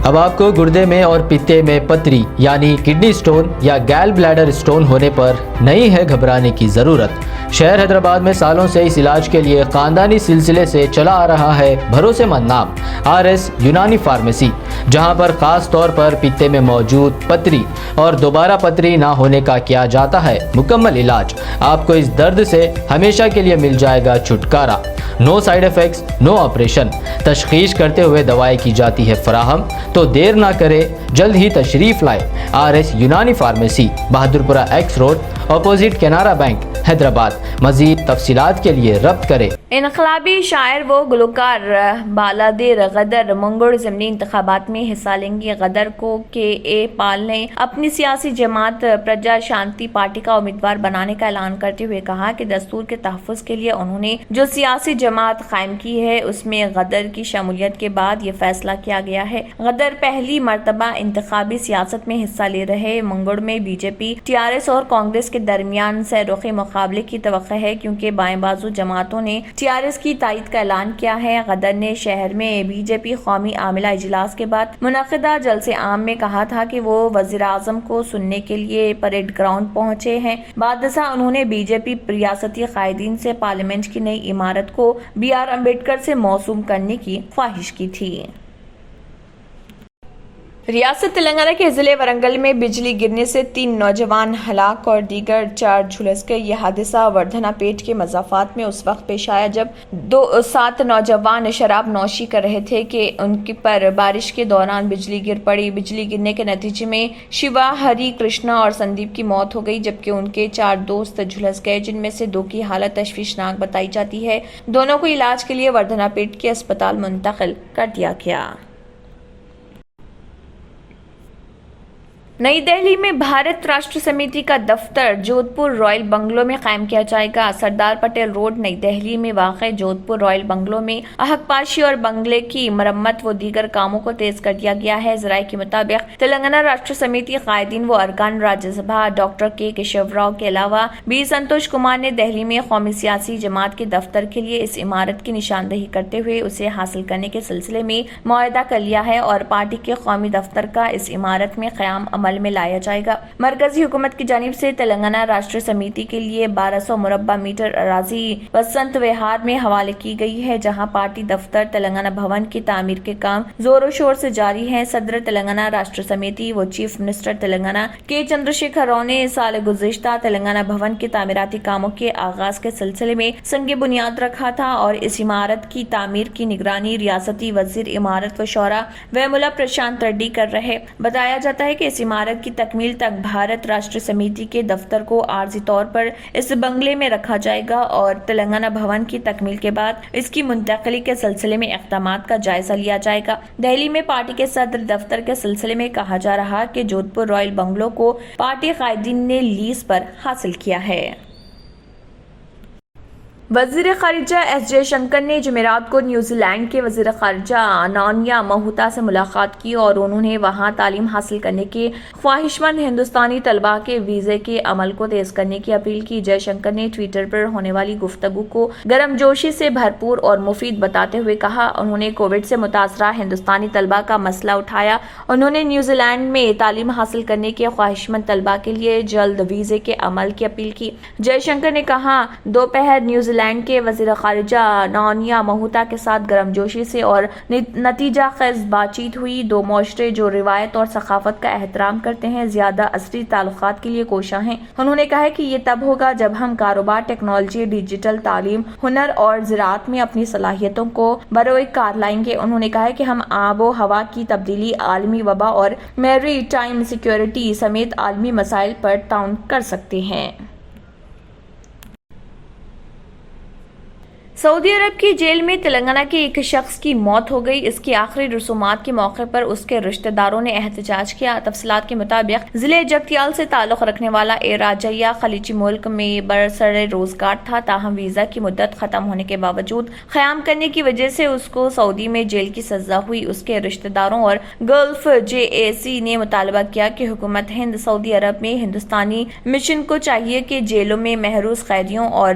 اب آپ کو گردے میں اور پتے میں پتری یعنی کڈنی سٹون یا گیل بلیڈر سٹون ہونے پر نہیں ہے گھبرانے کی ضرورت۔ شہر حیدرآباد میں سالوں سے اس علاج کے لیے خاندانی سلسلے سے چلا آ رہا ہے بھروسے مند نام RS یونانی فارمیسی، جہاں پر خاص طور پر پتے میں موجود پتری اور دوبارہ پتری نہ ہونے کا کیا جاتا ہے مکمل علاج۔ آپ کو اس درد سے ہمیشہ کے لیے مل جائے گا چھٹکارا، نو سائیڈ ایفیکٹس، نو آپریشن، تشخیص کرتے ہوئے دوائیں کی جاتی ہے فراہم۔ تو دیر نہ کرے، جلد ہی تشریف لائے RS یونانی pharmacy, Bahadurpura X road, opposite Canara bank, Hyderabad. مزید تفصیلات کے لیے ربط کریں۔ انقلابی شاعر و گلوکار بالادیر غدر منگڑ ضمنی انتخابات میں حصہ لیں گے۔ غدر کو KA پال نے اپنی سیاسی جماعت پرجا شانتی پارٹی کا امیدوار بنانے کا اعلان کرتے ہوئے کہا کہ دستور کے تحفظ کے لیے انہوں نے جو سیاسی جماعت قائم کی ہے اس میں غدر کی شمولیت کے بعد یہ فیصلہ کیا گیا ہے۔ غدر پہلی مرتبہ انتخابی سیاست میں حصہ لے رہے منگڑ میں BJP، TRS اور کانگریس کے درمیان سہ رخی مقابلے کی توقع ہے، کیونکہ بائیں بازو جماعتوں نے TRS کی تائید کا اعلان کیا ہے۔ غدر نے شہر میں BJP قومی عاملہ اجلاس کے بعد منعقدہ جلسے عام میں کہا تھا کہ وہ وزیر اعظم کو سننے کے لیے پریڈ گراؤنڈ پہنچے ہیں۔ بعد ازاں انہوں نے BJP ریاستی قائدین سے پارلیمنٹ کی نئی عمارت کو BR امبیڈکر سے موسوم کرنے کی خواہش کی تھی۔ ریاست تلنگانہ کے ضلع ورنگل میں بجلی گرنے سے 3 نوجوان ہلاک اور دیگر 4 جھلس گئے۔ یہ حادثہ وردھنا پیٹ کے مضافات میں اس وقت پیش آیا جب 7 نوجوان شراب نوشی کر رہے تھے کہ ان پر بارش کے دوران بجلی گر پڑی۔ بجلی گرنے کے نتیجے میں شیوا، ہری کرشنا اور سندیپ کی موت ہو گئی، جبکہ ان کے 4 دوست جھلس گئے، جن میں سے 2 کی حالت تشویشناک بتائی جاتی ہے۔ دونوں کو علاج کے لیے وردھنا پیٹ کے اسپتال منتقل کر دیا گیا۔ نئی دہلی میں بھارت راشٹر سمیتی کا دفتر جودھ پور رائل بنگلو میں قائم کیا جائے گا۔ سردار پٹیل روڈ، نئی دہلی میں واقع جودھ پور رائل بنگلو میں احق پاشی اور بنگلے کی مرمت و دیگر کاموں کو تیز کر دیا گیا ہے۔ ذرائع کے مطابق تلنگانہ راشٹر سمیتی قائدین و ارکان راجیہ سبھا ڈاکٹر کے کیشو راؤ کے علاوہ B سنتوش کمار نے دہلی میں قومی سیاسی جماعت کے دفتر کے لیے اس عمارت کی نشاندہی کرتے ہوئے اسے حاصل کرنے کے سلسلے میں معاہدہ کر لیا ہے اور پارٹی کے قومی دفتر کا اس عمارت میں قیام عمل میں لایا جائے گا۔ مرکزی حکومت کی جانب سے تلنگانہ راشٹر سمیتی کے لیے 1200 مربع میٹر اراضی بسنت وہار میں حوالے کی گئی ہے، جہاں پارٹی دفتر تلنگانہ بھون کی تعمیر کے کام زور و شور سے جاری ہیں۔ صدر تلنگانہ راشٹر سمیتی و چیف منسٹر تلنگانہ کے چندرشیکھر راؤ نے سال گزشتہ تلنگانہ بھون کے تعمیراتی کاموں کے آغاز کے سلسلے میں سنگ بنیاد رکھا تھا اور اس عمارت کی تعمیر کی نگرانی ریاستی وزیر عمارت و شورا ویمولا پرشانت ریڈی کر رہے۔ بتایا جاتا ہے کہ اس عمارت کی تکمیل تک بھارت راشٹر سمیتی کے دفتر کو عارضی طور پر اس بنگلے میں رکھا جائے گا اور تلنگانہ بھون کی تکمیل کے بعد اس کی منتقلی کے سلسلے میں اقدامات کا جائزہ لیا جائے گا۔ دہلی میں پارٹی کے صدر دفتر کے سلسلے میں کہا جا رہا کہ جودھ پور رائل بنگلو کو پارٹی قائدین نے لیز پر حاصل کیا ہے۔ وزیر خارجہ ایس جے شنکر نے جمعرات کو نیوزی لینڈ کے وزیر خارجہ انانیا موہتا سے ملاقات کی اور انہوں نے وہاں تعلیم حاصل کرنے کے خواہشمند ہندوستانی طلباء کے ویزے کے عمل کو تیز کرنے کی اپیل کی۔ جے شنکر نے ٹویٹر پر ہونے والی گفتگو کو گرم جوشی سے بھرپور اور مفید بتاتے ہوئے کہا۔ انہوں نے کووڈ سے متاثرہ ہندوستانی طلباء کا مسئلہ اٹھایا۔ انہوں نے نیوزی لینڈ میں تعلیم حاصل کرنے کے خواہشمند طلباء کے لیے جلد ویزے کے عمل کی اپیل کی۔ جے شنکر نے کہا، دوپہر نیوزی لینڈ کے وزیر خارجہ انانیا موہتا کے ساتھ گرم جوشی سے اور نتیجہ خیز بات چیت ہوئی۔ دو معاشرے جو روایت اور ثقافت کا احترام کرتے ہیں زیادہ عصری تعلقات کے لیے کوشاں ہیں۔ انہوں نے کہا کہ یہ تب ہوگا جب ہم کاروبار، ٹیکنالوجی، ڈیجیٹل تعلیم، ہنر اور زراعت میں اپنی صلاحیتوں کو بروئے کار لائیں گے۔ انہوں نے کہا کہ ہم آب و ہوا کی تبدیلی، عالمی وبا اور میری ٹائم سیکیورٹی سمیت عالمی مسائل پر تعاون کر سکتے ہیں۔ سعودی عرب کی جیل میں تلنگانہ کے ایک شخص کی موت ہو گئی۔ اس کی آخری رسومات کے موقع پر اس کے رشتہ داروں نے احتجاج کیا۔ تفصیلات کے مطابق ضلع جگتیال سے تعلق رکھنے والا اے راجیہ خلیجی ملک میں برسر روزگار تھا، تاہم ویزا کی مدت ختم ہونے کے باوجود قیام کرنے کی وجہ سے اس کو سعودی میں جیل کی سزا ہوئی۔ اس کے رشتہ داروں اور گلف JAC نے مطالبہ کیا کہ حکومت ہند سعودی عرب میں ہندوستانی مشن کو چاہیے کہ جیلوں میں محروس قیدیوں اور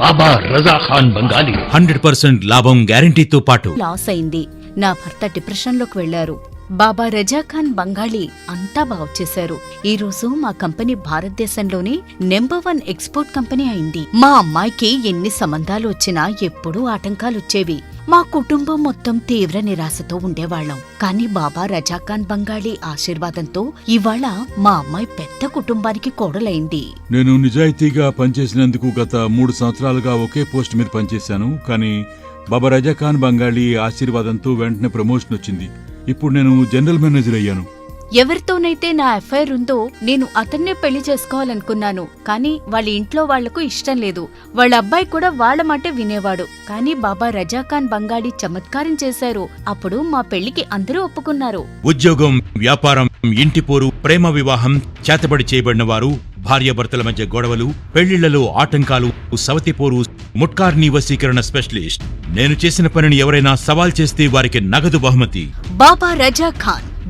బాబా రజా ఖాన్ బంగాలి 100% లాభం గ్యారంటీతో పాటు లాస్ అయింది. నా భర్త డిప్రెషన్ లోకి వెళ్లారు. బాబా రజాఖాన్ బంగాళీ అంతా బాగుచేశారు. ఈ రోజు మా కంపెనీ భారతదేశంలోనే నెంబర్ 1 ఎక్స్పోర్ట్ కంపెనీ అయింది. మా అమ్మాయికి ఎన్ని సంబంధాలు వచ్చినా ఎప్పుడూ ఆటంకాలొచ్చేవి. మా కుటుంబం మొత్తం తీవ్ర నిరాశతో ఉండేవాళ్లం. కానీ బాబా రజాఖాన్ బంగాళీ ఆశీర్వాదంతో ఇవాళ మా అమ్మాయి పెద్ద కుటుంబానికి కోడలైంది. నేను నిజాయితీగా పనిచేసినందుకు గత 3 సంవత్సరాలుగా ఒకే పోస్ట్ మీద పనిచేశాను. కానీ బాబా రజాఖాన్ బంగాళీ ఆశీర్వాదంతో వెంటనే ప్రమోషన్ వచ్చింది. ఇప్పుడు నేను జనరల్ మేనేజర్ అయ్యాను. ఎవరితోనైతే నా ఎఫ్ఐఆర్ ఉందో నేను అతన్నే పెళ్లి చేసుకోవాలనుకున్నాను. కానీ వాళ్ళ ఇంట్లో వాళ్లకు ఇష్టం లేదు. వాళ్ళ అబ్బాయి కూడా వాళ్ల మాటే వినేవాడు. కానీ బాబా రజాఖాన్ బంగాళీ చమత్కారం చేశారు. అప్పుడు మా పెళ్లికి అందరూ ఒప్పుకున్నారు. ఉద్యోగం, వ్యాపారం, ఇంటి పోరు, ప్రేమ వివాహం, చేతబడి చేయబడిన వారు, భార్యాభర్తల మధ్య గొడవలు, పెళ్లిళ్లలో ఆటంకాలు, సవతిపోరు, ముట్కార్నీ వశీకరణ స్పెషలిస్ట్. నేను చేసిన పనిని ఎవరైనా సవాల్ చేస్తే వారికి నగదు బహుమతి. బాబా రజాఖాన్,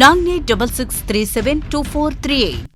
9866372438।